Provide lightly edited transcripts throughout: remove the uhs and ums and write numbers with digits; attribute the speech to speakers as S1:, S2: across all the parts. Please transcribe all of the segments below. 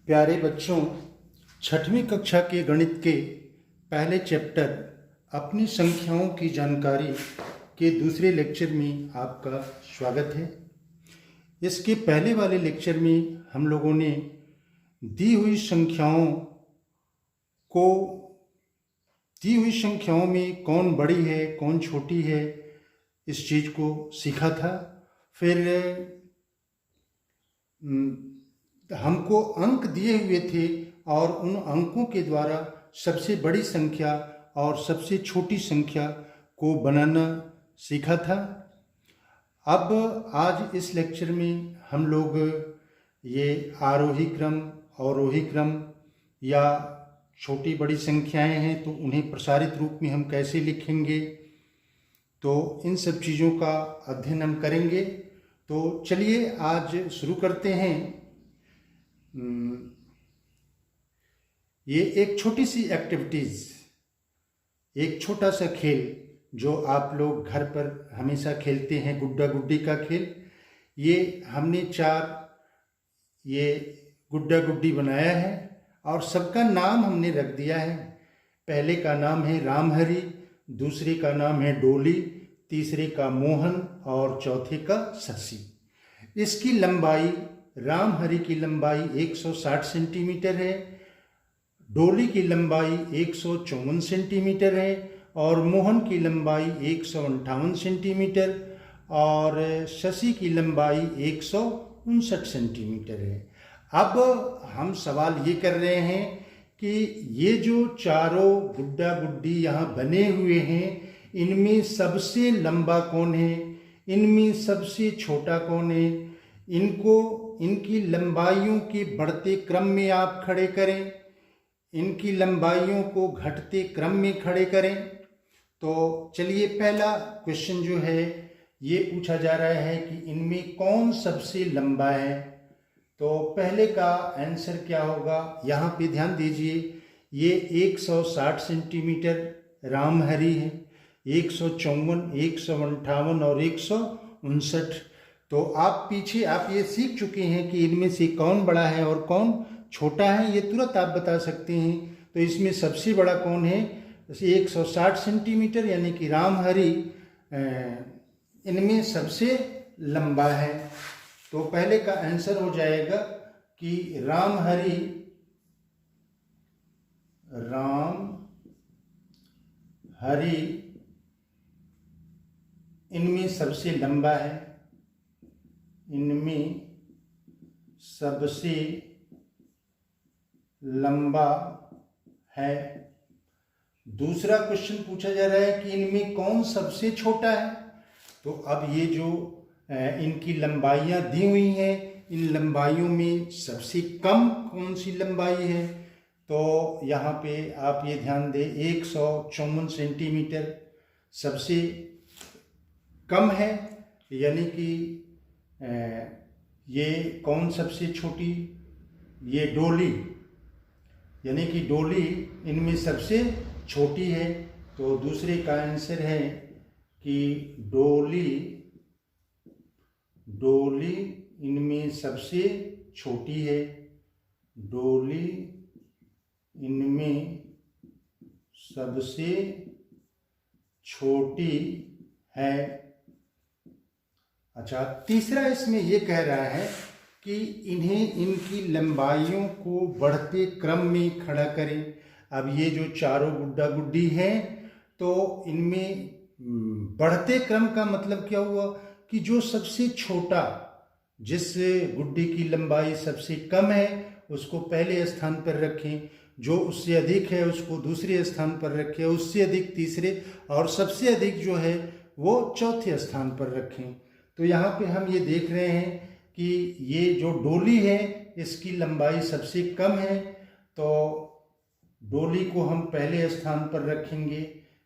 S1: प्यारे बच्चों, छठवीं कक्षा के गणित के पहले चैप्टर अपनी संख्याओं की जानकारी के दूसरे लेक्चर में आपका स्वागत है। इसके पहले वाले लेक्चर में हम लोगों ने दी हुई संख्याओं में कौन बड़ी है कौन छोटी है इस चीज़ को सीखा था। फिर हमको अंक दिए हुए थे और उन अंकों के द्वारा सबसे बड़ी संख्या और सबसे छोटी संख्या को बनाना सीखा था। अब आज इस लेक्चर में हम लोग ये आरोही क्रम, अवरोही क्रम या छोटी बड़ी संख्याएं हैं तो उन्हें प्रसारित रूप में हम कैसे लिखेंगे, तो इन सब चीज़ों का अध्ययन हम करेंगे। तो चलिए आज शुरू करते हैं। ये एक छोटी सी एक्टिविटीज़, एक छोटा सा खेल जो आप लोग घर पर हमेशा खेलते हैं, गुड्डा गुड्डी का खेल। ये हमने 4 ये गुड्डा गुड्डी बनाया है और सबका नाम हमने रख दिया है। पहले का नाम है रामहरी, दूसरे का नाम है डोली, तीसरे का मोहन और चौथे का शशि। इसकी लंबाई, रामहरी की लंबाई 160 सेंटीमीटर है, डोली की लंबाई 154 सेंटीमीटर है और मोहन की लंबाई 158 सेंटीमीटर और शशि की लंबाई 159 सेंटीमीटर है। अब हम सवाल ये कर रहे हैं कि ये जो चारों गुड्डा गुड्डी यहाँ बने हुए हैं, इनमें सबसे लंबा कौन है, इनमें सबसे छोटा कौन है। इनकी लंबाइयों के बढ़ते क्रम में आप खड़े करें, इनकी लंबाइयों को घटते क्रम में खड़े करें। तो चलिए, पहला क्वेश्चन जो है ये पूछा जा रहा है कि इनमें कौन सबसे लंबा है। तो पहले का आंसर क्या होगा, यहाँ पे ध्यान दीजिए। ये 160 सेंटीमीटर रामहरी है, 154, 158 और 159। तो आप ये सीख चुके हैं कि इनमें से कौन बड़ा है और कौन छोटा है, ये तुरंत आप बता सकते हैं। तो इसमें सबसे बड़ा कौन है, 160 सेंटीमीटर यानी कि रामहरी इनमें सबसे लंबा है। तो पहले का आंसर हो जाएगा कि रामहरी इनमें सबसे लंबा है, इनमें सबसे लंबा है। दूसरा क्वेश्चन पूछा जा रहा है कि इनमें कौन सबसे छोटा है। तो अब ये जो इनकी लंबाइयाँ दी हुई हैं, इन लंबाइयों में सबसे कम कौन सी लंबाई है। तो यहाँ पे आप ये ध्यान दें, 154 सेंटीमीटर सबसे कम है, यानी कि ये कौन सबसे छोटी, ये डोली, यानी कि डोली इनमें सबसे छोटी है। तो दूसरे का आंसर है कि डोली इनमें सबसे छोटी है, डोली इनमें सबसे छोटी है। अच्छा, तीसरा इसमें ये कह रहा है कि इन्हें इनकी लंबाइयों को बढ़ते क्रम में खड़ा करें। अब ये जो चारों गुड्डा गुड्डी हैं, तो इनमें बढ़ते क्रम का मतलब क्या हुआ कि जो सबसे छोटा, जिस गुड्डी की लंबाई सबसे कम है उसको पहले स्थान पर रखें, जो उससे अधिक है उसको दूसरे स्थान पर रखें, उससे अधिक तीसरे और सबसे अधिक जो है वो चौथे स्थान पर रखें। तो यहाँ पे हम ये देख रहे हैं कि ये जो डोली है इसकी लंबाई सबसे कम है, तो डोली को हम पहले स्थान पर रखेंगे,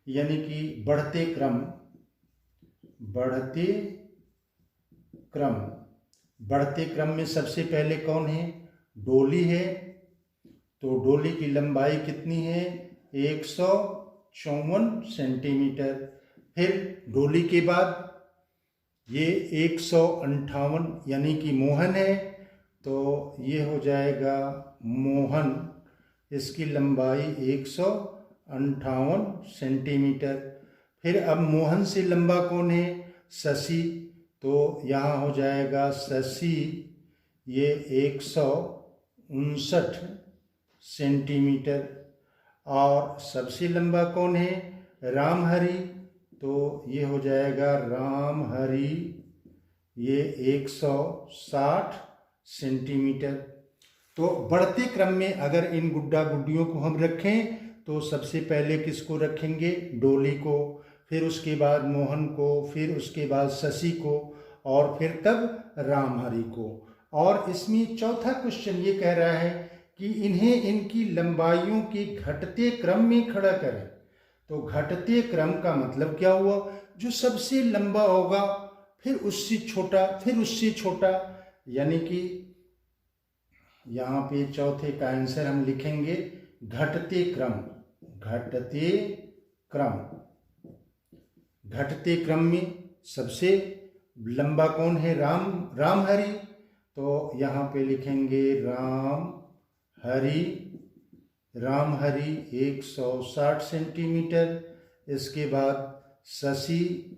S1: यानी कि बढ़ते क्रम में सबसे पहले कौन है, डोली है। तो डोली की लंबाई कितनी है, 154 सेंटीमीटर। फिर डोली के बाद ये 158 यानी कि मोहन है, तो ये हो जाएगा मोहन, इसकी लंबाई 158 सेंटीमीटर। फिर अब मोहन से लंबा कौन है? शशि, तो यहाँ हो जाएगा शशि ये 159 सेंटीमीटर। और सबसे लंबा कौन है? रामहरि, तो ये हो जाएगा रामहरि ये 160 सेंटीमीटर। तो बढ़ते क्रम में अगर इन गुड्डा गुड्डियों को हम रखें तो सबसे पहले किसको रखेंगे? डोली को, फिर उसके बाद मोहन को, फिर उसके बाद शशि को, और फिर तब रामहरि को। और इसमें चौथा क्वेश्चन ये कह रहा है कि इन्हें इनकी लंबाइयों के घटते क्रम में खड़ा करें। तो घटते क्रम का मतलब क्या हुआ? जो सबसे लंबा होगा फिर उससे छोटा, फिर उससे छोटा, यानी कि यहाँ पे चौथे का आंसर हम लिखेंगे घटते क्रम। घटते क्रम, घटते क्रम में सबसे लंबा कौन है? रामहरि, तो यहाँ पे लिखेंगे रामहरि 160 सेंटीमीटर। इसके बाद शशि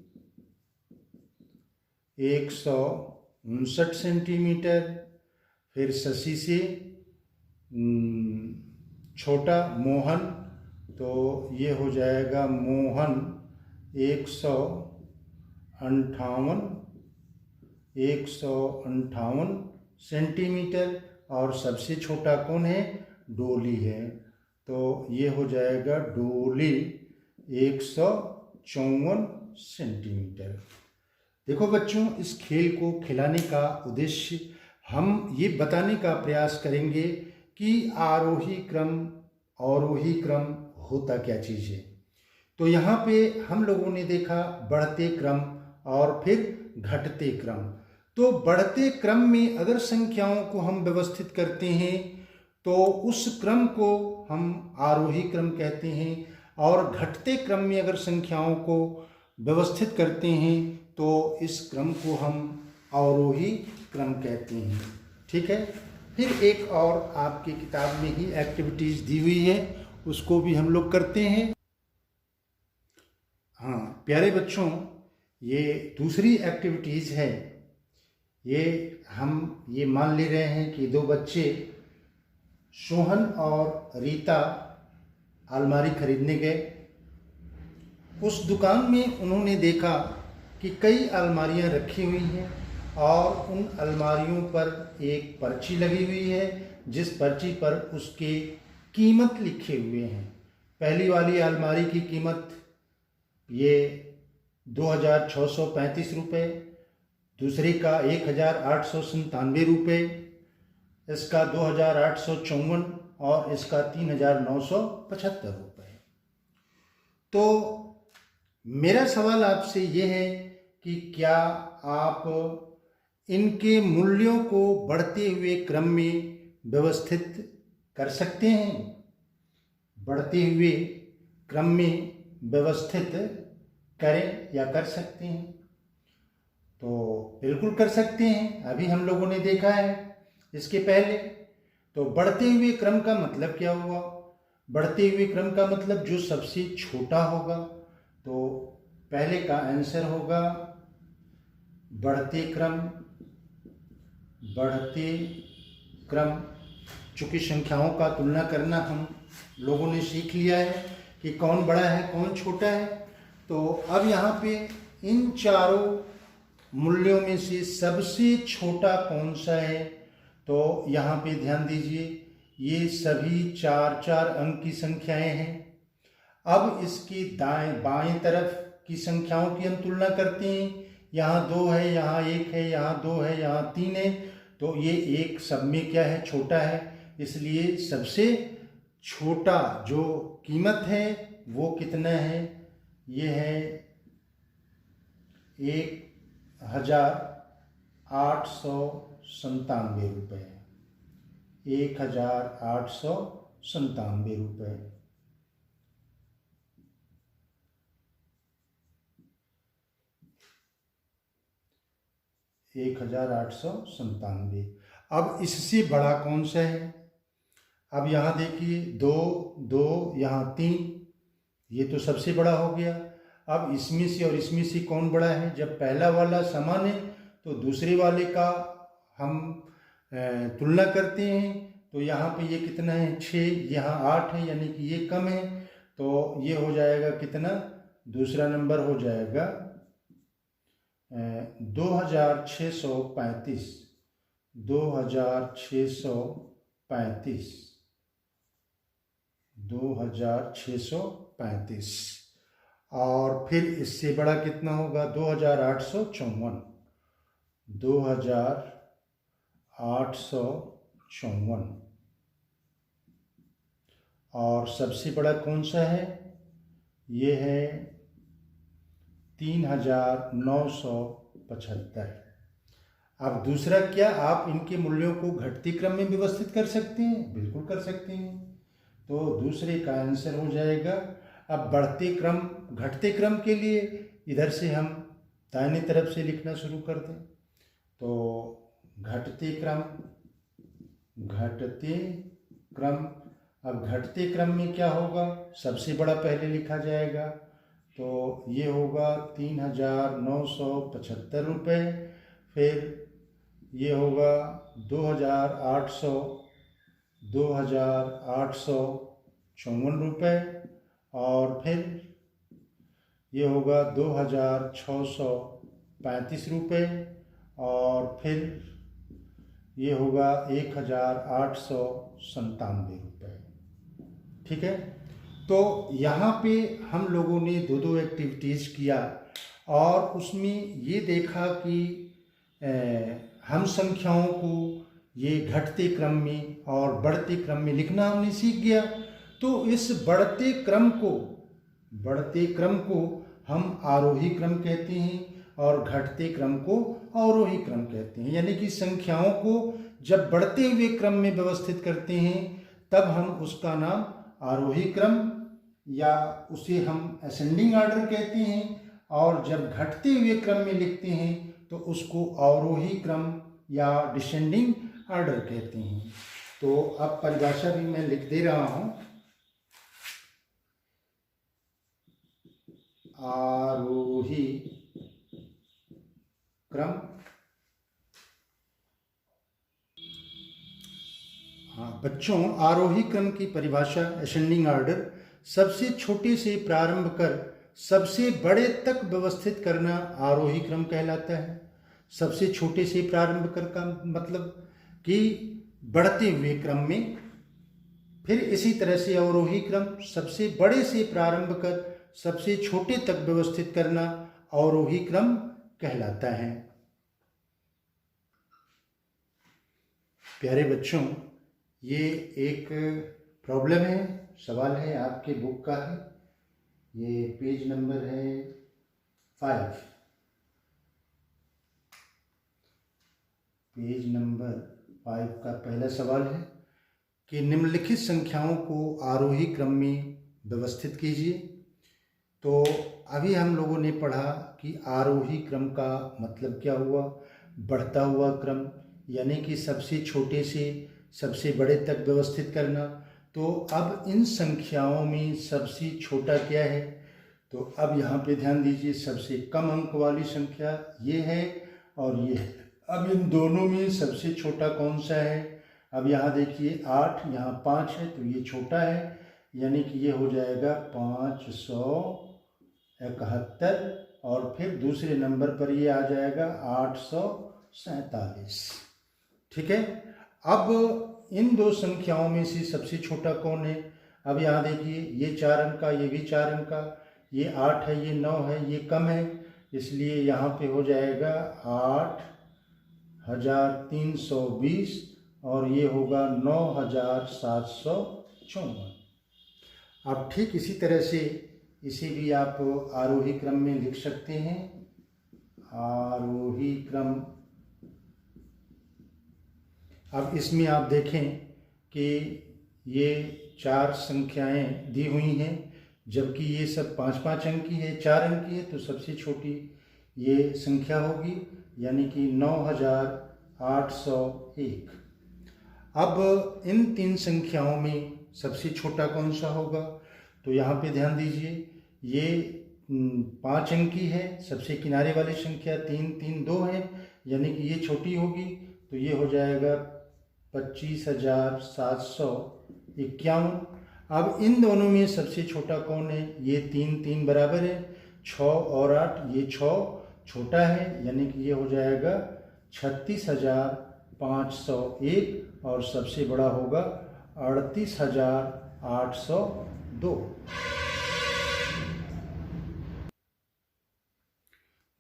S1: 159 सेंटीमीटर। फिर शशि से छोटा मोहन, तो ये हो जाएगा मोहन 158 सेंटीमीटर। और सबसे छोटा कौन है? डोली है, तो ये हो जाएगा डोली 154 सेंटीमीटर। देखो बच्चों, इस खेल को खिलाने का उद्देश्य हम ये बताने का प्रयास करेंगे कि आरोही क्रम अवरोही क्रम होता क्या चीज़ है। तो यहाँ पे हम लोगों ने देखा बढ़ते क्रम और फिर घटते क्रम। तो बढ़ते क्रम में अगर संख्याओं को हम व्यवस्थित करते हैं तो उस क्रम को हम आरोही क्रम कहते हैं, और घटते क्रम में अगर संख्याओं को व्यवस्थित करते हैं तो इस क्रम को हम अवरोही क्रम कहते हैं। ठीक है। फिर एक और आपकी किताब में ही एक्टिविटीज़ दी हुई है, उसको भी हम लोग करते हैं। हाँ प्यारे बच्चों, ये दूसरी एक्टिविटीज़ है। ये हम ये मान ले रहे हैं कि दो बच्चे सोहन और रीता अलमारी खरीदने गए। उस दुकान में उन्होंने देखा कि कई अलमारियां रखी हुई हैं और उन अलमारियों पर एक पर्ची लगी हुई है जिस पर्ची पर उसके कीमत लिखे हुए हैं। पहली वाली अलमारी की कीमत ये 2635 रुपये, दूसरी का 1897 रुपये, इसका 2854 और इसका 3975 रुपये। तो मेरा सवाल आपसे ये है कि क्या आप इनके मूल्यों को बढ़ते हुए क्रम में व्यवस्थित कर सकते हैं? बढ़ते हुए क्रम में व्यवस्थित करें या कर सकते हैं? तो बिल्कुल कर सकते हैं, अभी हम लोगों ने देखा है इसके पहले। तो बढ़ते हुए क्रम का मतलब क्या हुआ? बढ़ते हुए क्रम का मतलब जो सबसे छोटा होगा। तो पहले का आंसर होगा बढ़ते क्रम। बढ़ते क्रम, चूंकि संख्याओं का तुलना करना हम लोगों ने सीख लिया है कि कौन बड़ा है कौन छोटा है। तो अब यहाँ पे इन चारों मूल्यों में से सबसे छोटा कौन सा है? तो यहाँ पे ध्यान दीजिए, ये सभी 4 अंक की संख्याएं हैं। अब इसकी दाएं बाएं तरफ की संख्याओं की हम तुलना करते हैं। यहाँ 2 है, यहाँ 1 है, यहाँ 2 है, यहाँ 3 है। तो ये एक सब में क्या है? छोटा है। इसलिए सबसे छोटा जो कीमत है वो कितना है? ये है 1897 रुपये। 1897 रुपये। 1897। अब इससे बड़ा कौन सा है? अब यहाँ देखिए 2, 2, यहाँ 3, ये तो सबसे बड़ा हो गया। अब इसमें से और इसमें से कौन बड़ा है? जब पहला वाला समान है तो दूसरे वाले का हम तुलना करते हैं, तो यहाँ पे ये कितना है? 6, यहाँ 8 है, यानी कि ये कम है, तो ये हो जाएगा कितना? दूसरा नंबर हो जाएगा 2635, 2635, 2635। और फिर इससे बड़ा कितना होगा? 2854, 2854। और सबसे बड़ा कौन सा है? ये है 3975। अब दूसरा क्या, आप इनके मूल्यों को घटते क्रम में व्यवस्थित कर सकते हैं? बिल्कुल कर सकते हैं। तो दूसरे का आंसर हो जाएगा। अब बढ़ते क्रम घटते क्रम के लिए इधर से हम दाहिने तरफ से लिखना शुरू कर दें, तो घटते क्रम, घटते क्रम। अब घटते क्रम में क्या होगा? सबसे बड़ा पहले लिखा जाएगा, तो ये होगा 3975 रुपये। फिर ये होगा 2854 रुपये। और फिर ये होगा 2635 रुपये। और फिर ये होगा 1897 रुपये। ठीक है, तो यहाँ पे हम लोगों ने दो एक्टिविटीज़ किया और उसमें ये देखा कि हम संख्याओं को ये घटते क्रम में और बढ़ते क्रम में लिखना हमने सीख गया। तो इस बढ़ते क्रम को हम आरोही क्रम कहते हैं और घटते क्रम को अवरोही क्रम कहते हैं। यानी कि संख्याओं को जब बढ़ते हुए क्रम में व्यवस्थित करते हैं तब हम उसका नाम आरोही क्रम या उसे हम असेंडिंग ऑर्डर कहते हैं, और जब घटते हुए क्रम में लिखते हैं तो उसको अवरोही क्रम या डिसेंडिंग ऑर्डर कहते हैं। तो अब परिभाषा भी मैं लिख दे रहा हूँ। आरोही क्रम, हाँ बच्चों, आरोही क्रम की परिभाषा असेंडिंग ऑर्डर सबसे छोटे से प्रारंभ कर सबसे बड़े तक व्यवस्थित करना आरोही क्रम कहलाता है। सबसे छोटे से प्रारंभ कर का मतलब कि बढ़ते हुए क्रम में। फिर इसी तरह से अवरोही क्रम सबसे बड़े से प्रारंभ कर सबसे छोटे तक व्यवस्थित करना अवरोही क्रम कहलाता है। प्यारे बच्चों, ये एक प्रॉब्लम है, सवाल है, आपके बुक का है। ये पेज नंबर है 5, पेज नंबर 5 का पहला सवाल है कि निम्नलिखित संख्याओं को आरोही क्रम में व्यवस्थित कीजिए। तो अभी हम लोगों ने पढ़ा कि आरोही क्रम का मतलब क्या हुआ? बढ़ता हुआ क्रम, यानी कि सबसे छोटे से सबसे बड़े तक व्यवस्थित करना। तो अब इन संख्याओं में सबसे छोटा क्या है? तो अब यहाँ पे ध्यान दीजिए, सबसे कम अंक वाली संख्या ये है और ये है। अब इन दोनों में सबसे छोटा कौन सा है? अब यहाँ देखिए 8, यहाँ 5 है, तो ये छोटा है, यानी कि ये हो जाएगा 571। और फिर दूसरे नंबर पर ये आ जाएगा 847। ठीक है, अब इन दो संख्याओं में से सबसे छोटा कौन है? अब यहाँ देखिए, ये 4 अंक का, ये भी 4 अंक का, ये 8 है, ये 9 है, ये कम है, इसलिए यहाँ पे हो जाएगा 8320 और ये होगा 9754। अब ठीक इसी तरह से इसे भी आप आरोही क्रम में लिख सकते हैं। आरोही क्रम, अब इसमें आप देखें कि ये 4 संख्याएं दी हुई हैं, जबकि ये सब 5-5 अंक की है, 4 अंक की है, तो सबसे छोटी ये संख्या होगी, यानी कि 801। अब इन तीन संख्याओं में सबसे छोटा कौन सा होगा? तो यहाँ पे ध्यान दीजिए, ये 5 अंकी है, सबसे किनारे वाली संख्या 3 3 2 है, यानी कि ये छोटी होगी, तो ये हो जाएगा 25,751। अब इन दोनों में सबसे छोटा कौन है? ये 3 3 बराबर है, 6 और 8, ये 6 छोटा है, यानी कि ये हो जाएगा 36,501 और सबसे बड़ा होगा 38,802।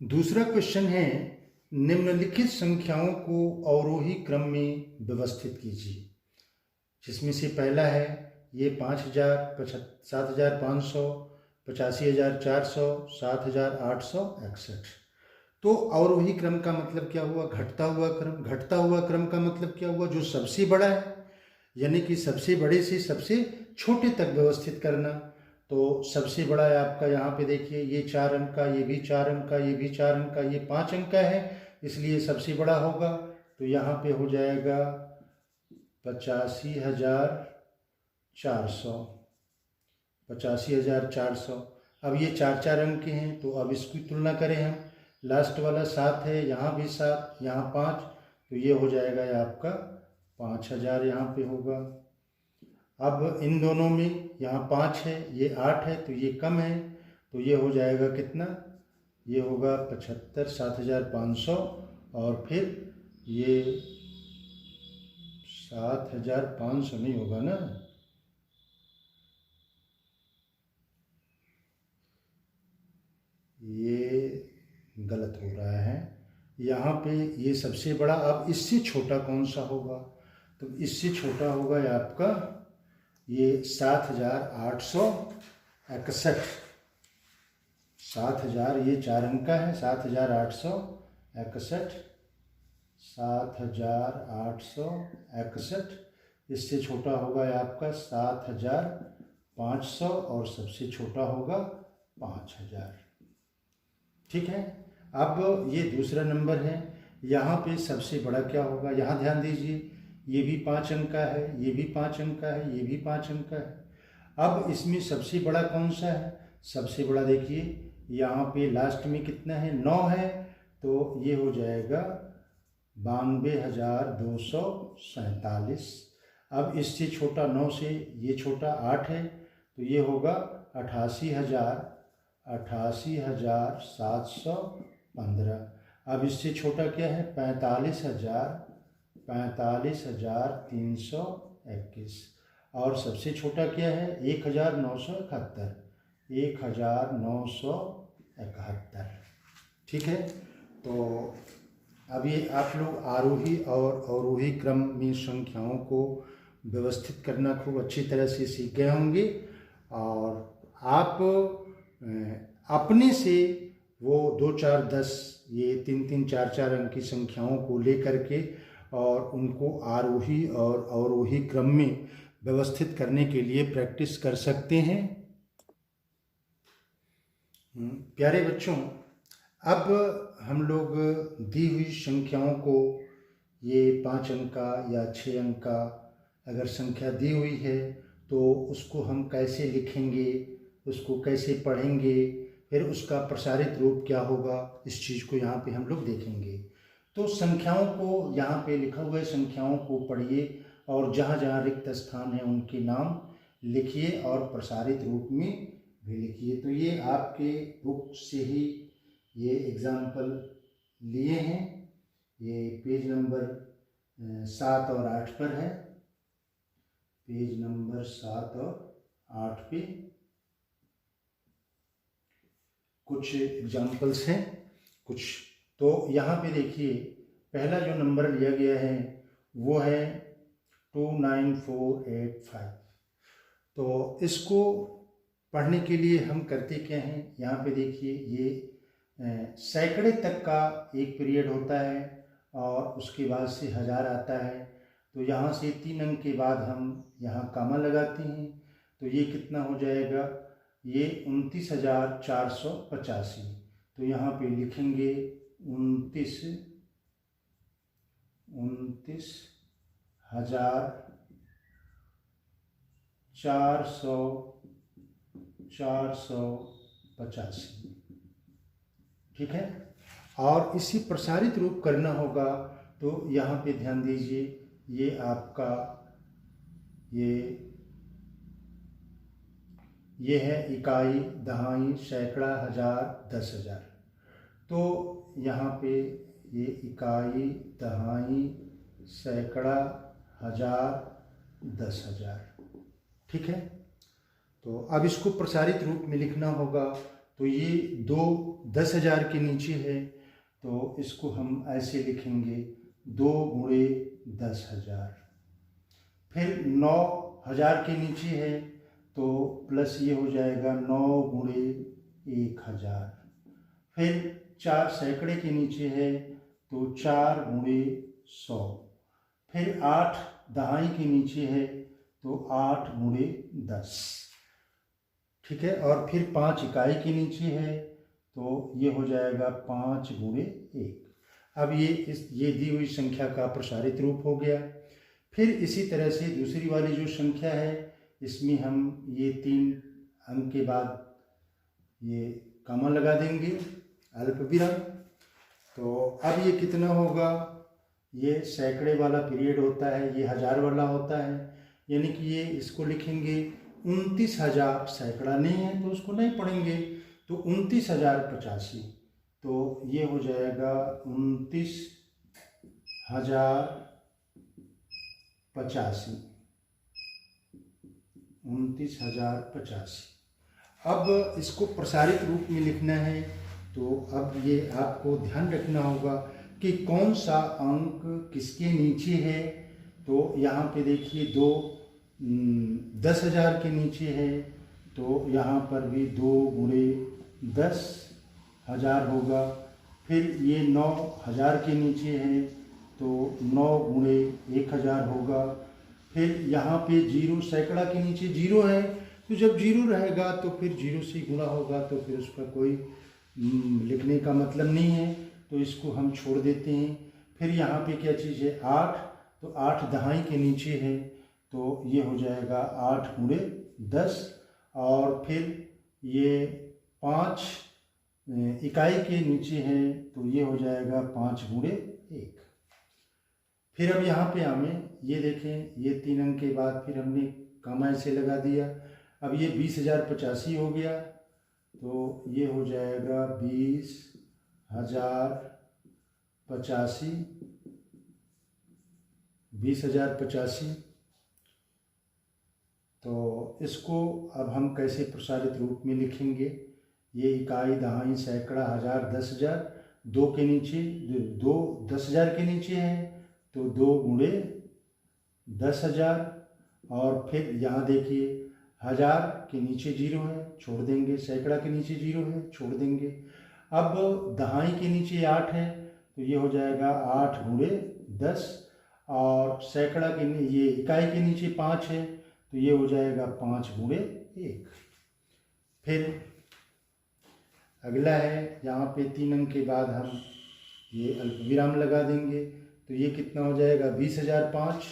S1: दूसरा क्वेश्चन है, निम्नलिखित संख्याओं को अवरोही क्रम में व्यवस्थित कीजिए, जिसमें से पहला है ये 5,000, 7,500, 85,400, 7,861। तो अवरोही क्रम का मतलब क्या हुआ? घटता हुआ क्रम। घटता हुआ क्रम का मतलब क्या हुआ? जो सबसे बड़ा है, यानी कि सबसे बड़े से सबसे छोटे तक व्यवस्थित करना। तो सबसे बड़ा है आपका, यहाँ पे देखिए, ये 4 अंक का, ये भी 4 अंक का, ये भी 4 अंक का, ये 5 अंक का है, इसलिए सबसे बड़ा होगा। तो यहाँ पे हो जाएगा 85,400, 85,400। अब ये 4 4 अंक के हैं, तो अब इसकी तुलना करें हम, लास्ट वाला 7 है, यहाँ भी 7, यहाँ 5, तो ये हो जाएगा ये आपका 5,000 यहाँ पे होगा। अब इन दोनों में यहाँ 5 है, ये 8 है, तो ये कम है, तो ये हो जाएगा कितना? ये होगा 75, 7,500, और फिर ये 7,500 नहीं होगा ना, ये गलत हो रहा है यहाँ पे। ये सबसे बड़ा, अब इससे छोटा कौन सा होगा? तो इससे छोटा होगा ये आपका ये 7,861। 7,000 ये 4 अंक का है, 7,861, 7,861। इससे छोटा होगा ये आपका 7,500 और सबसे छोटा होगा 5,000। ठीक है। अब ये दूसरा नंबर है, यहाँ पे सबसे बड़ा क्या होगा? यहाँ ध्यान दीजिए, ये भी 5 अंक का है, ये भी 5 अंक का है, ये भी 5 अंक का है। अब इसमें सबसे बड़ा कौन सा है? सबसे बड़ा देखिए, यहाँ पे लास्ट में कितना है? 9 है, तो ये हो जाएगा 92,247। अब इससे छोटा 9 से ये छोटा 8 है, तो ये होगा 88,715। अब इससे छोटा क्या है? 45,321। और सबसे छोटा क्या है? 1,971, 1,971। ठीक है। तो अब ये आप लोग आरोही और अवरोही क्रम में संख्याओं को व्यवस्थित करना खूब अच्छी तरह से सीख गए होंगे, और आप अपने से वो 2 4 10 ये 3 3 4 4 अंक की संख्याओं को लेकर के और उनको आरोही और अवरोही क्रम में व्यवस्थित करने के लिए प्रैक्टिस कर सकते हैं। प्यारे बच्चों, अब हम लोग दी हुई संख्याओं को, ये 5 अंक का या 6 अंक का अगर संख्या दी हुई है, तो उसको हम कैसे लिखेंगे, उसको कैसे पढ़ेंगे, फिर उसका प्रसारित रूप क्या होगा, इस चीज़ को यहाँ पे हम लोग देखेंगे। तो संख्याओं को, यहाँ पे लिखा हुआ संख्याओं को पढ़िए, और जहाँ जहाँ रिक्त स्थान है उनके नाम लिखिए और प्रसारित रूप में भी लिखिए। तो ये आपके बुक से ही ये एग्जाम्पल लिए हैं। ये पेज नंबर 7 और 8 पर है, पेज नंबर 7 और 8 पे कुछ एग्जाम्पल्स हैं कुछ। तो यहाँ पे देखिए, पहला जो नंबर लिया गया है वो है 29485। तो इसको पढ़ने के लिए हम करते क्या हैं, यहाँ पे देखिए, ये सैकड़े तक का एक पीरियड होता है और उसके बाद से 1000 आता है। तो यहाँ से 3 अंक के बाद हम यहाँ कामा लगाते हैं, तो ये कितना हो जाएगा? ये 29,485। तो यहाँ पे लिखेंगे 29,485। 29,485। ठीक है। और इसी प्रसारित रूप करना होगा तो यहाँ पे ध्यान दीजिए, ये आपका ये है इकाई, दहाई, सैकड़ा, हजार, 10,000। तो यहाँ पे ये इकाई, दहाई, सैकड़ा, हजार, 10,000। ठीक है। तो अब इसको प्रसारित रूप में लिखना होगा तो ये 2 10,000 के नीचे है तो इसको हम ऐसे लिखेंगे 2 गुणे 10,000। फिर 9,000 के नीचे है तो प्लस ये हो जाएगा 9 गुणे 1,000। फिर 4 सैकड़े के नीचे है तो 4 गुणे 100। फिर 8 दहाई के नीचे है तो 8 गुणे 10। ठीक है। और फिर 5 इकाई के नीचे है तो ये हो जाएगा 5 गुणे 1। अब ये दी हुई संख्या का प्रसारित रूप हो गया। फिर इसी तरह से दूसरी वाली जो संख्या है इसमें हम ये 3 अंक के बाद ये कॉमा लगा देंगे, अल्प विराम। तो अब ये कितना होगा, ये सैकड़े वाला पीरियड होता है, ये 1000 वाला होता है, यानी कि ये इसको लिखेंगे 29,000। सैकड़ा नहीं है तो उसको नहीं पढ़ेंगे, तो 29,085। तो ये हो जाएगा 29,085। 29,085। अब इसको प्रसारित रूप में लिखना है तो अब ये आपको ध्यान रखना होगा कि कौन सा अंक किसके नीचे है। तो यहाँ पे देखिए 10,000 के नीचे है तो यहाँ पर भी 2 गुणे 10,000 होगा। फिर ये 9,000 के नीचे है तो 9 गुणे 1,000 होगा। फिर यहाँ पे 0 सैकड़ा के नीचे 0 है तो जब 0 रहेगा तो फिर 0 से गुणा होगा तो फिर उसका कोई लिखने का मतलब नहीं है, तो इसको हम छोड़ देते हैं। फिर यहाँ पे क्या चीज़ है 8, तो 8 दहाई के नीचे है तो ये हो जाएगा 8 गुणे 10। और फिर ये 5 इकाई के नीचे है तो ये हो जाएगा 5 गुणे 1। फिर अब यहाँ पे हमें ये देखें, ये 3 अंक के बाद फिर हमने कॉमा ऐसे लगा दिया। अब ये 20,085 हो गया तो ये हो जाएगा 20,085। 20,085। तो इसको अब हम कैसे प्रसारित रूप में लिखेंगे, ये इकाई, दहाई, सैकड़ा, हजार, 10,000। 2 के नीचे 2 10,000 के नीचे है तो 2 गुणे 10,000। और फिर यहाँ देखिए 1000 के नीचे 0 है, छोड़ देंगे। सैकड़ा के नीचे 0 है, छोड़ देंगे। अब दहाई के नीचे 8 है तो ये हो जाएगा 8 गुणे 10। और सैकड़ा के ये इकाई के नीचे 5 है तो ये हो जाएगा 5 गुणे 1। फिर अगला है, यहाँ पे 3 अंक के बाद हम ये अल्पविराम लगा देंगे तो ये कितना हो जाएगा 20,005।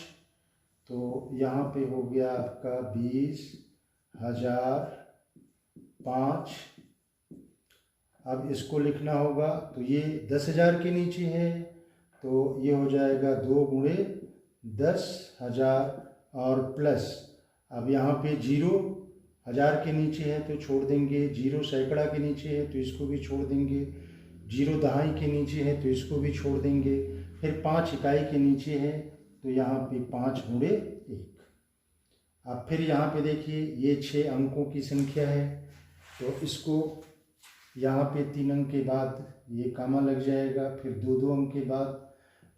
S1: तो यहाँ पे हो गया आपका 20,005। अब इसको लिखना होगा तो ये 10,000 के नीचे है तो ये हो जाएगा 2 गुणे 10,000 और प्लस। अब यहाँ पे 0,000 के नीचे है तो छोड़ देंगे। 0 सैकड़ा के नीचे है तो इसको भी छोड़ देंगे। 0 दहाई के नीचे है तो इसको भी छोड़ देंगे। फिर 5 इकाई के नीचे है तो यहाँ पे 5 गुणे 1। अब फिर यहाँ पे देखिए ये 6 अंकों की संख्या है तो इसको यहाँ पे 3 अंक के बाद ये कॉमा लग जाएगा। फिर 2 अंक के बाद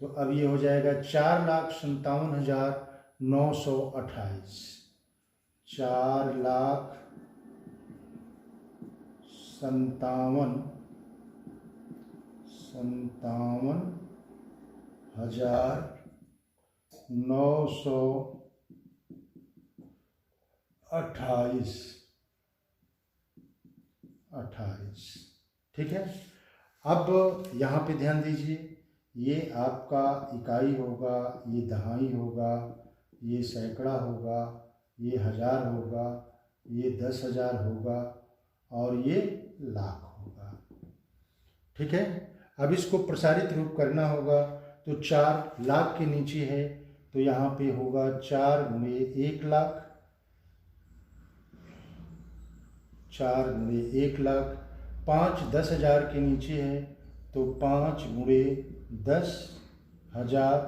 S1: तो अब ये हो जाएगा 4,57,928। 57,928। ठीक है। अब यहाँ पे ध्यान दीजिए, ये आपका इकाई होगा, ये दहाई होगा, ये सैकड़ा होगा, ये हज़ार होगा, ये 10,000 होगा और ये लाख होगा। ठीक है। अब इसको प्रसारित रूप करना होगा तो 4 लाख के नीचे है तो यहाँ पे होगा 4 गुणे 1 लाख, 4 गुणे 1 लाख। 5 10,000 के नीचे है तो 5 गुणे 10,000।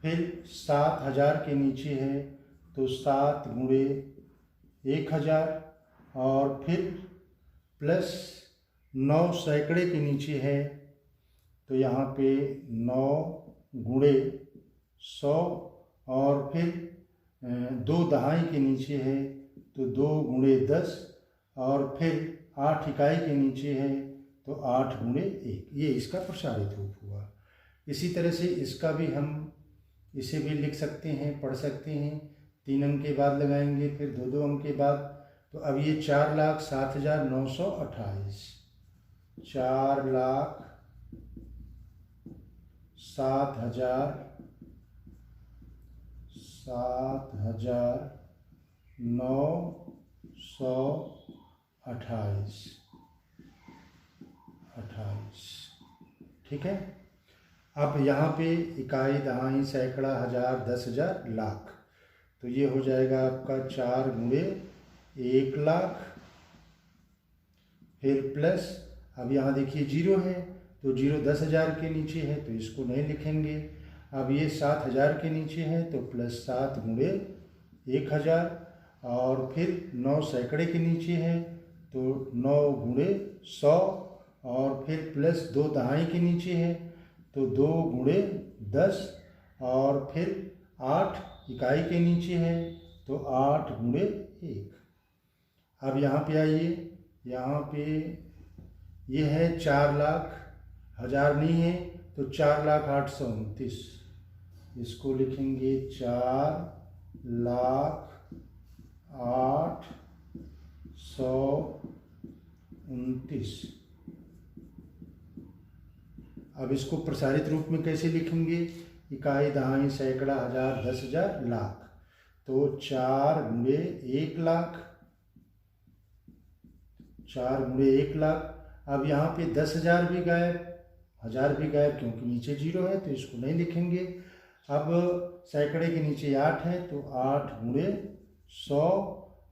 S1: फिर 7,000 के नीचे है तो 7 गुणे 1,000 और फिर प्लस 9 सैकड़े के नीचे है तो यहाँ पे 9 गुणे 100 और फिर 2 दहाई के नीचे है तो 2 गुणे 10 और फिर 8 इकाई के नीचे है तो 8 गुणे 1। ये इसका प्रसारित रूप हुआ। इसी तरह से इसका भी हम इसे भी लिख सकते हैं, पढ़ सकते हैं। 3 अंक के बाद लगाएंगे, फिर 2 अंक के बाद। तो अब ये 4,07,928, 4,07,928। ठीक है। अब यहाँ पे इकाई, दहाई, सैकड़ा, हज़ार, 10,000, लाख। तो ये हो जाएगा आपका 4 गुणे 1 लाख। फिर प्लस, अब यहाँ देखिए 0 है तो 0 10,000 के नीचे है तो इसको नहीं लिखेंगे। अब ये 7,000 के नीचे है तो प्लस 7 गुणे 1,000 और फिर 9 सैकड़े के नीचे है तो 9 गुणे 100 और फिर प्लस 2 दहाई के नीचे है तो 2 गुणे 10 और फिर 8 इकाई के नीचे है तो 8 गुणे 1। अब यहाँ पे आइए, यहाँ पे ये है 4 लाख, हज़ार नहीं है तो 4,08,29। इसको लिखेंगे 4,08,29। अब इसको प्रसारित रूप में कैसे लिखेंगे? इकाई, दहाई, सैकड़ा, हज़ार, 10,000, लाख। तो 4 गुणे 1 लाख, 4 गुणे 1 लाख। अब यहाँ पे 10,000 भी गायब, हज़ार भी गायब क्योंकि नीचे 0 है तो इसको नहीं लिखेंगे। अब सैकड़े के नीचे 8 है तो 8 गुणे 100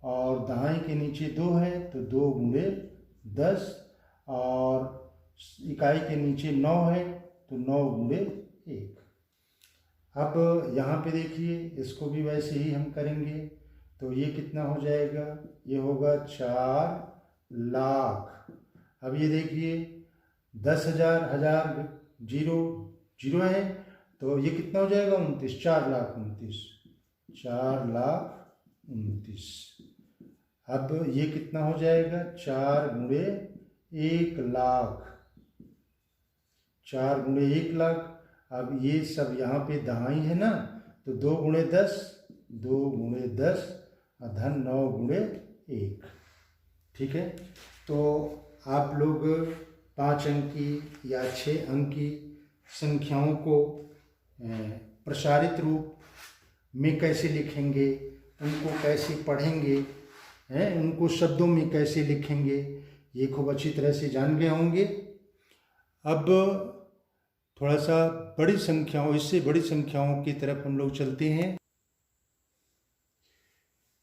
S1: और दहाई के नीचे 2 है तो 2 गुणे 10 और इकाई के नीचे 9 है तो 9 गुणे 1। अब यहाँ पे देखिए, इसको भी वैसे ही हम करेंगे तो ये कितना हो जाएगा? ये होगा 4 लाख। अब ये देखिए 10,000, हज़ार, 0 है तो ये कितना हो जाएगा? 29, 4,29,, 4,29,। अब ये कितना हो जाएगा? 4 गुणे 1 लाख, 4 गुणे 1 लाख। अब ये सब यहाँ पे दहाई है ना तो 2 गुणे 10, 2 गुणे 10 धन 9 गुणे 1। ठीक है। तो आप लोग 5 अंकी या 6 अंकी संख्याओं को प्रसारित रूप में कैसे लिखेंगे, उनको कैसे पढ़ेंगे, उनको शब्दों में कैसे लिखेंगे, ये खूब अच्छी तरह से जान गए होंगे। अब थोड़ा सा बड़ी संख्याओं, इससे बड़ी संख्याओं की तरफ हम लोग चलते हैं।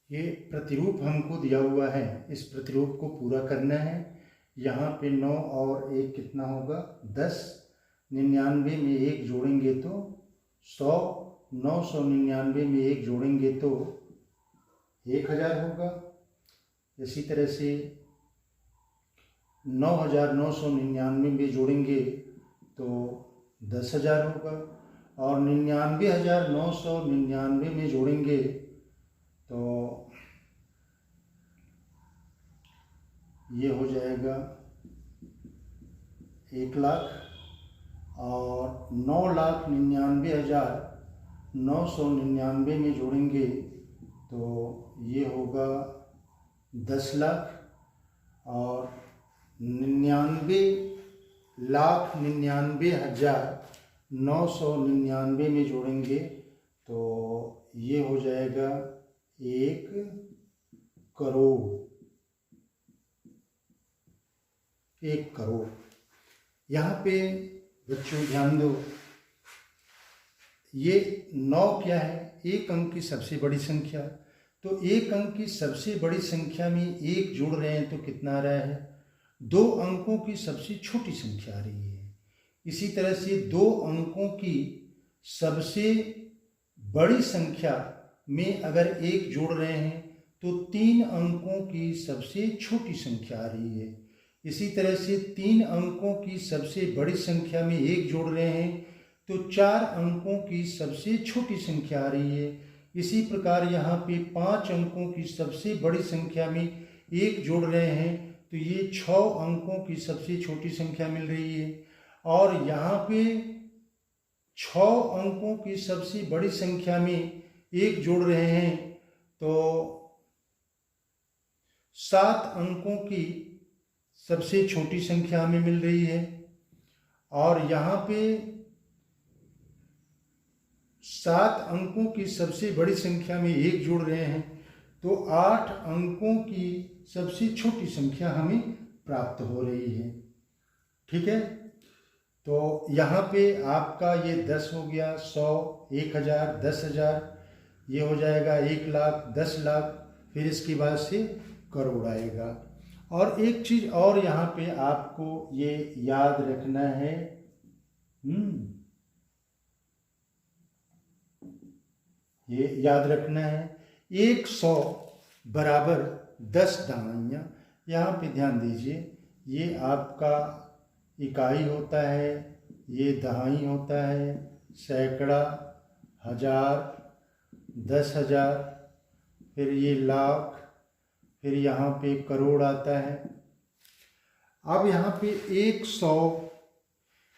S1: ये प्रतिरूप हमको दिया हुआ है, इस प्रतिरूप को पूरा करना है। यहाँ पे 9 और 1 कितना होगा? 10। 99 में 1 जोड़ेंगे तो 100। 999 में 1 जोड़ेंगे तो 1,000 होगा। इसी तरह से 9,999 में जोड़ेंगे तो 10,000 होगा और 99,999 में जोड़ेंगे तो ये हो जाएगा 1 लाख और 9,99,999 में जोड़ेंगे तो ये होगा 10 लाख और 99,99,000 999 में जोड़ेंगे तो ये हो जाएगा 1 करोड़। 1 करोड़। यहाँ पे बच्चों ध्यान दो, ये 9 क्या है? एक अंक की सबसे बड़ी संख्या। तो एक अंक की सबसे बड़ी संख्या में 1 जोड़ रहे हैं तो कितना आ रहा है? 2 अंकों की सबसे छोटी संख्या आ रही है। इसी तरह से 2 अंकों की सबसे बड़ी संख्या में अगर 1 जोड़ रहे हैं तो 3 अंकों की सबसे छोटी संख्या आ रही है। इसी तरह से 3 अंकों की सबसे बड़ी संख्या में 1 जोड़ रहे हैं तो 4 अंकों की सबसे छोटी संख्या आ रही है। इसी प्रकार यहाँ पे 5 अंकों की सबसे बड़ी संख्या में 1 जोड़ रहे हैं तो ये 6 अंकों की सबसे छोटी संख्या मिल रही है। और यहाँ पे 6 अंकों की सबसे बड़ी संख्या में 1 जोड़ रहे हैं तो 7 अंकों की सबसे छोटी संख्या हमें मिल रही है। और यहाँ पे 7 अंकों की सबसे बड़ी संख्या में 1 जोड़ रहे हैं तो 8 अंकों की सबसे छोटी संख्या हमें प्राप्त हो रही है। ठीक है, तो यहाँ पे आपका ये 10 हो गया, 100, 1000, 10,000, ये हो जाएगा 1 लाख, 10 लाख, फिर इसके बाद से करोड़ आएगा। और एक चीज और यहाँ पे आपको ये याद रखना है, ये याद रखना है 100 बराबर 10 दहाइयाँ। यहाँ पे ध्यान दीजिए, ये आपका इकाई होता है, ये दहाई होता है, सैकड़ा, हजार, 10,000, फिर ये लाख, फिर यहाँ पे करोड़ आता है। अब यहाँ पे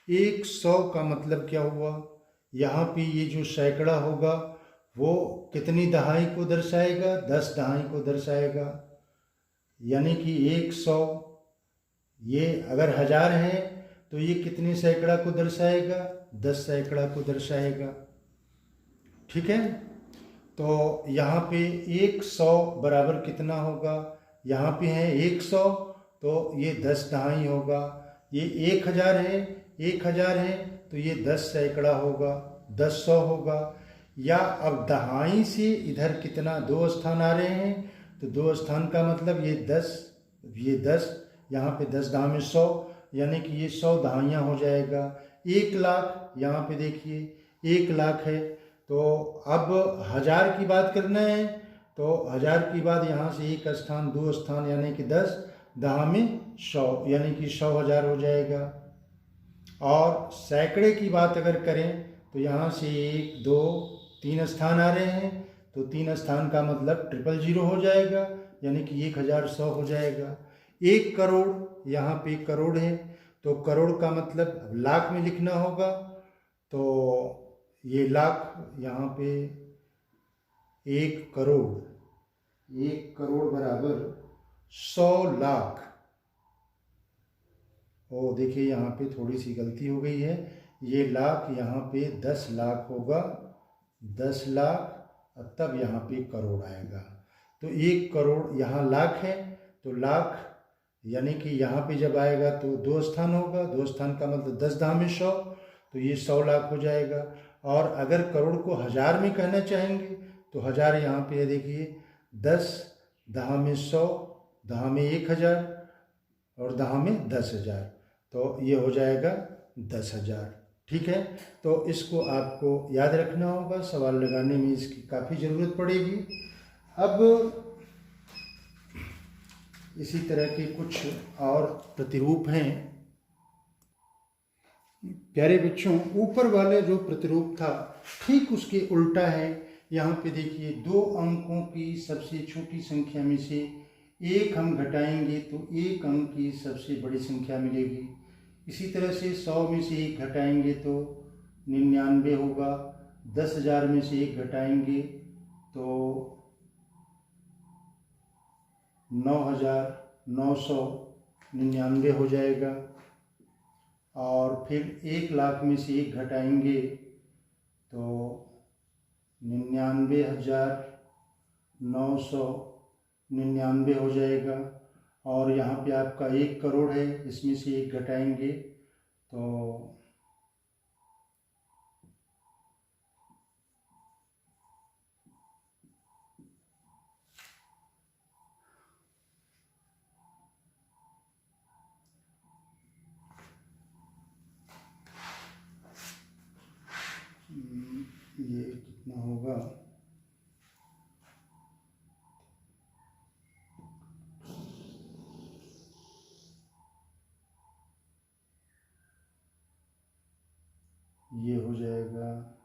S1: 100 का मतलब क्या हुआ? यहाँ पे ये जो सैकड़ा होगा वो कितनी दहाई को दर्शाएगा? 10 दहाई को दर्शाएगा। यानी कि 100, ये अगर 1000 है तो ये कितने सैकड़ा को दर्शाएगा? 10 सैकड़ा को दर्शाएगा। ठीक है, तो यहाँ पे 100 बराबर कितना होगा? यहाँ पे है 100 तो ये 10 दहाई होगा। ये 1000 है, 1000 है तो ये 10 सैकड़ा होगा, 10 होगा। या अब दहाई से इधर कितना 2 स्थान आ रहे हैं तो 2 स्थान का मतलब ये 10, यहाँ पे 10 दहा में 100, यानी कि ये 100 दहाइयाँ हो जाएगा। 1 लाख, यहाँ पे देखिए 1 लाख है। तो अब 1000 की बात करना है तो 1000 की बात यहाँ से 1 स्थान 2 स्थान यानी कि 10 दहा में 100, यानी कि 100,000 हो जाएगा। और सैकड़े की बात अगर करें तो यहाँ से 1, 2, 3 स्थान आ रहे हैं तो 3 स्थान का मतलब 000 हो जाएगा, यानी कि 1100 हो जाएगा। 1 करोड़, यहाँ पे करोड़ है तो करोड़ का मतलब लाख में लिखना होगा तो ये लाख, यहाँ पे 1 करोड़ बराबर 100 लाख। ओ देखिए यहाँ पे थोड़ी सी गलती हो गई है, ये लाख यहाँ पे 10 लाख होगा, 10 लाख, तब यहाँ पे करोड़ आएगा। तो 1 करोड़, यहाँ लाख है तो लाख, यानी कि यहाँ पे जब आएगा तो 2 स्थान होगा, 2 स्थान का मतलब 10 दहा में 100 तो ये 100 लाख हो जाएगा। और अगर करोड़ को 1000 में कहना चाहेंगे तो 1000 यहाँ पे है, देखिए 10 दहा में 100, दहा में 1000 और दहा में 10,000, तो ये हो जाएगा 10,000। ठीक है, तो इसको आपको याद रखना होगा, सवाल लगाने में इसकी काफ़ी ज़रूरत पड़ेगी। अब इसी तरह के कुछ और प्रतिरूप हैं। प्यारे बच्चों, ऊपर वाले जो प्रतिरूप था ठीक उसके उल्टा है। यहाँ पे देखिए 2 अंकों की सबसे छोटी संख्या में से 1 हम घटाएंगे तो 1 अंक की सबसे बड़ी संख्या मिलेगी। इसी तरह से 100 में से 1 घटाएंगे तो 99 होगा, 10,000 में से 1 घटाएंगे तो 9,999 हो जाएगा। और फिर 1,00,000 में से 1 घटाएंगे तो 99,999 हो जाएगा। और यहाँ पे आपका 1 करोड़ है, इसमें से 1 घटाएंगे तो ये कितना होगा, ये हो जाएगा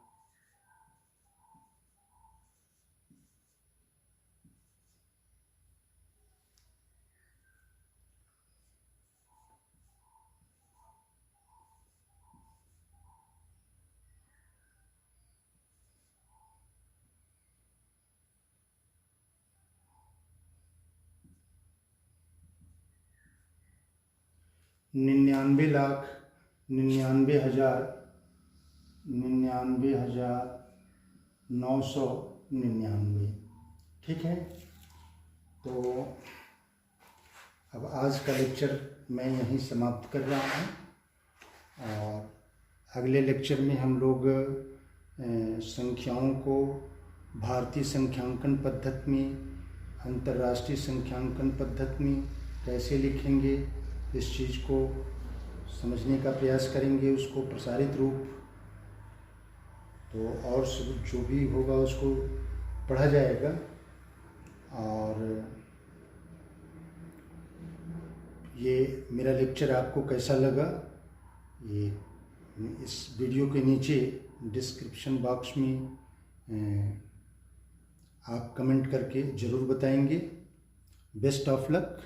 S1: 99,999। ठीक है, तो अब आज का लेक्चर मैं यहीं समाप्त कर रहा हूँ और अगले लेक्चर में हम लोग संख्याओं को भारतीय संख्यांकन पद्धति में, अंतर्राष्ट्रीय संख्यांकन पद्धति में कैसे लिखेंगे, इस चीज़ को समझने का प्रयास करेंगे, उसको प्रसारित रूप तो और जो भी होगा उसको पढ़ा जाएगा। और ये मेरा लेक्चर आपको कैसा लगा, ये इस वीडियो के नीचे डिस्क्रिप्शन बॉक्स में आप कमेंट करके ज़रूर बताएंगे। Best of luck.